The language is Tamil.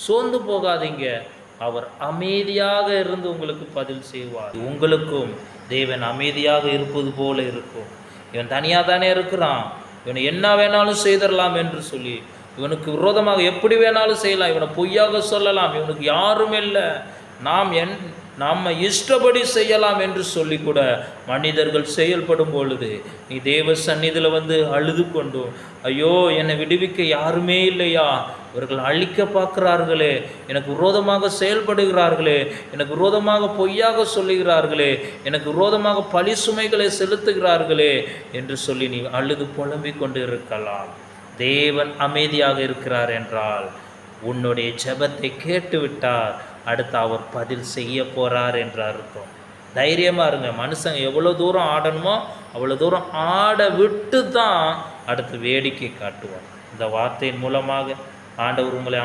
சோர்ந்து போகாதீங்க. அவர் அமைதியாக இருந்து உங்களுக்கு பதில் செய்வார். உங்களுக்கும் தேவன் அமைதியாக இருப்பது போல இருக்கும். இவன் தனியாக தானே இருக்கிறான், இவனை என்ன வேணாலும் செய்திடலாம் என்று சொல்லி, இவனுக்கு விரோதமாக எப்படி வேணாலும் செய்யலாம், இவனை பொய்யாக சொல்லலாம், இவனுக்கு யாரும் இல்லை, நம்ம இஷ்டப்படி செய்யலாம் என்று சொல்லி கூட மனிதர்கள் செயல்படும் பொழுது நீ தேவ சந்நிதியில் வந்து அழுது கொண்டு, ஐயோ என்னை விடுவிக்க யாருமே இல்லையா, இவர்கள் அழிக்க பார்க்குறார்களே, எனக்கு விரோதமாக செயல்படுகிறார்களே, எனக்கு விரோதமாக பொய்யாக சொல்லுகிறார்களே, எனக்கு விரோதமாக பழி சுமைகளை செலுத்துகிறார்களே என்று சொல்லி நீ அழுது புலம்பிக் கொண்டு இருக்கலாம். தேவன் அமைதியாக இருக்கிறார் என்றால் உன்னுடைய ஜெபத்தை கேட்டு விட்டார், அடுத்து அவர் பதில் செய்ய போகிறார் என்று அர்த்தம். தைரியமாக இருங்க. மனுஷங்க எவ்வளோ தூரம் ஆடணுமோ அவ்வளோ தூரம் ஆட விட்டு தான் அடுத்து வேடிக்கை காட்டுவார். இந்த வார்த்தையின் மூலமாக ஆண்டவர் உங்களை